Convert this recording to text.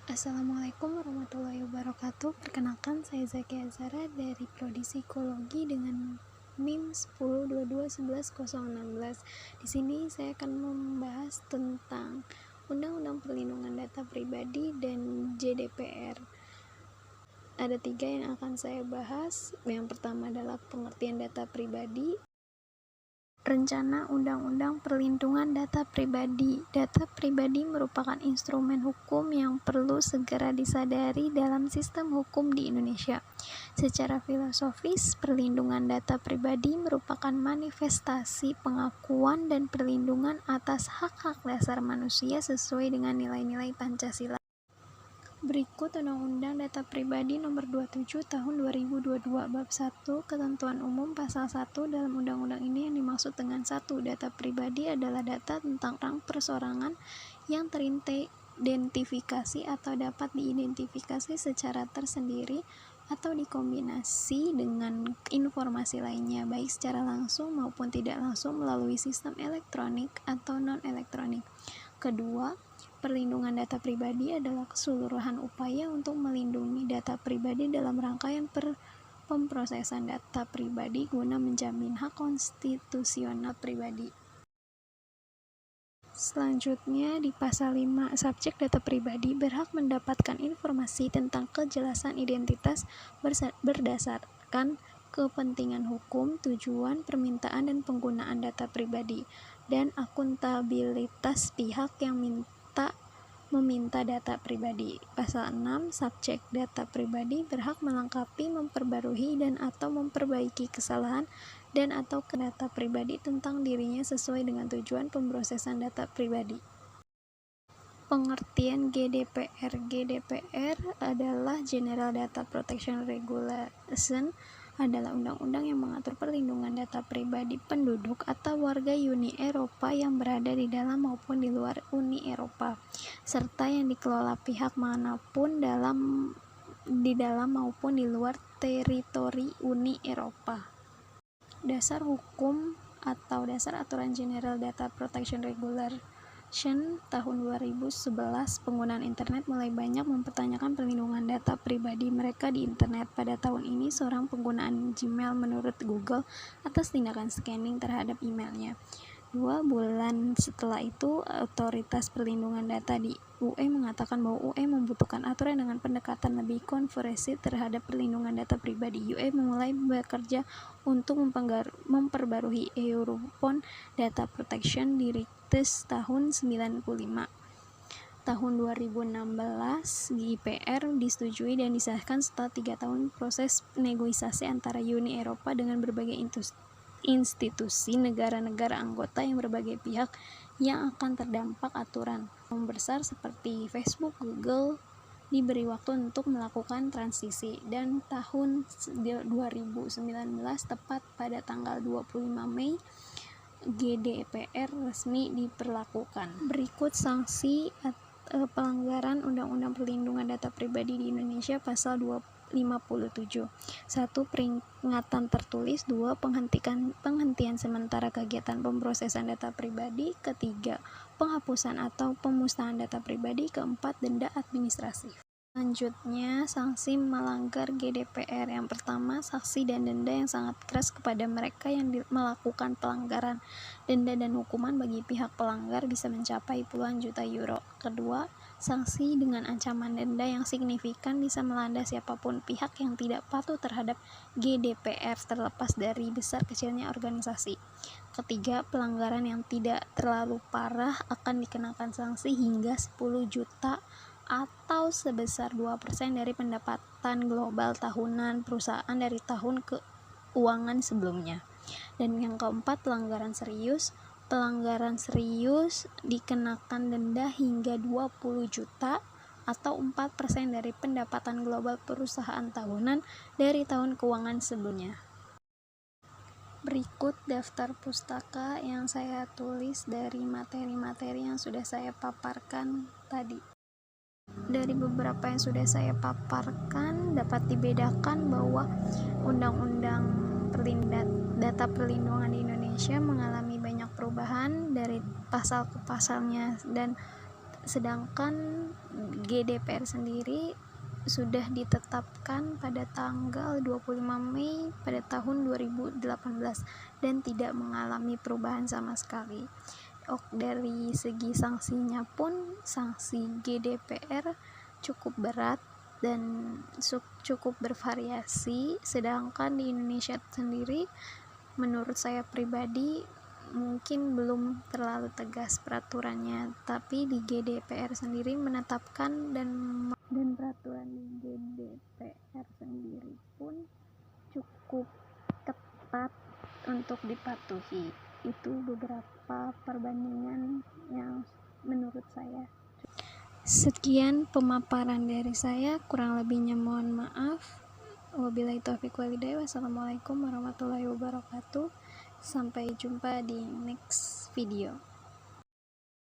Assalamualaikum warahmatullahi wabarakatuh. Perkenalkan, saya Zakia Azhara dari Prodi Psikologi dengan NIM 1022111016. Di sini saya akan membahas tentang Undang-Undang Perlindungan Data Pribadi dan GDPR. Ada 3 yang akan saya bahas. Yang pertama adalah pengertian data pribadi. Rencana Undang-Undang Perlindungan Data Pribadi. Data pribadi merupakan instrumen hukum yang perlu segera disadari dalam sistem hukum di Indonesia. Secara filosofis, perlindungan data pribadi merupakan manifestasi pengakuan dan perlindungan atas hak-hak dasar manusia sesuai dengan nilai-nilai Pancasila. Berikut Undang-Undang Data Pribadi Nomor 27 Tahun 2022 Bab 1 Ketentuan Umum Pasal 1. Dalam undang-undang ini yang dimaksud dengan 1. Data pribadi adalah data tentang orang perseorangan yang teridentifikasi atau dapat diidentifikasi secara tersendiri atau dikombinasi dengan informasi lainnya, baik secara langsung maupun tidak langsung melalui sistem elektronik atau non-elektronik. Kedua, perlindungan data pribadi adalah keseluruhan upaya untuk melindungi data pribadi dalam rangkaian pemrosesan data pribadi guna menjamin hak konstitusional pribadi. Selanjutnya, di pasal 5, subjek data pribadi berhak mendapatkan informasi tentang kejelasan identitas berdasarkan kepentingan hukum, tujuan, permintaan dan penggunaan data pribadi, dan akuntabilitas pihak yang meminta data pribadi. Pasal 6, subjek data pribadi berhak melengkapi, memperbarui dan atau memperbaiki kesalahan dan atau data pribadi tentang dirinya sesuai dengan tujuan pemrosesan data pribadi. Pengertian GDPR. GDPR adalah General Data Protection Regulation, adalah undang-undang yang mengatur perlindungan data pribadi penduduk atau warga Uni Eropa yang berada di dalam maupun di luar Uni Eropa, serta yang dikelola pihak manapun di dalam maupun di luar teritori Uni Eropa. Dasar hukum atau dasar aturan General Data Protection Regulation tahun 2011, penggunaan internet mulai banyak mempertanyakan perlindungan data pribadi mereka di internet. Pada tahun ini, seorang penggunaan Gmail menurut Google atas tindakan scanning terhadap emailnya. 2 bulan setelah itu, Otoritas Perlindungan Data di UE mengatakan bahwa UE membutuhkan aturan dengan pendekatan lebih komprehensif terhadap perlindungan data pribadi. UE mulai bekerja untuk memperbarui European Data Protection Directives tahun 1995. Tahun 2016, GDPR disetujui dan disahkan setelah 3 tahun proses negosiasi antara Uni Eropa dengan berbagai institusi negara-negara anggota yang berbagai pihak yang akan terdampak aturan. Besar seperti Facebook, Google diberi waktu untuk melakukan transisi, dan tahun 2019 tepat pada tanggal 25 Mei GDPR resmi diberlakukan. Berikut sanksi pelanggaran Undang-Undang Perlindungan Data Pribadi di Indonesia. Pasal 257. 1. Peringatan tertulis. 2. Penghentian sementara kegiatan pemrosesan data pribadi. Ketiga, penghapusan atau pemusnahan data pribadi. Keempat, denda administrasi. Selanjutnya, sanksi melanggar GDPR. Yang pertama, sanksi dan denda yang sangat keras kepada mereka yang melakukan pelanggaran. Denda dan hukuman bagi pihak pelanggar bisa mencapai puluhan juta euro. Kedua, sanksi dengan ancaman denda yang signifikan bisa melanda siapapun pihak yang tidak patuh terhadap GDPR terlepas dari besar kecilnya organisasi. Ketiga, pelanggaran yang tidak terlalu parah akan dikenakan sanksi hingga 10 juta atau sebesar 2% dari pendapatan global tahunan perusahaan dari tahun keuangan sebelumnya. Dan yang keempat, pelanggaran serius dikenakan denda hingga 20 juta atau 4% dari pendapatan global perusahaan tahunan dari tahun keuangan sebelumnya. Berikut daftar pustaka yang saya tulis dari materi-materi yang sudah saya paparkan tadi. Dari beberapa yang sudah saya paparkan, dapat dibedakan bahwa Undang-Undang Data Perlindungan di Indonesia mengalami banyak perubahan dari pasal ke pasalnya, dan sedangkan GDPR sendiri sudah ditetapkan pada tanggal 25 Mei pada tahun 2018 dan tidak mengalami perubahan sama sekali. Dari segi sanksinya pun, sanksi GDPR cukup berat dan cukup bervariasi, sedangkan di Indonesia sendiri menurut saya pribadi mungkin belum terlalu tegas peraturannya, tapi di GDPR sendiri menetapkan dan peraturan di GDPR sendiri pun cukup ketat untuk dipatuhi. Itu beberapa perbandingan yang menurut saya. Sekian pemaparan dari saya, kurang lebihnya mohon maaf. Wabillahi taufiq walhidayah. Wassalamualaikum warahmatullahi wabarakatuh. Sampai jumpa di next video.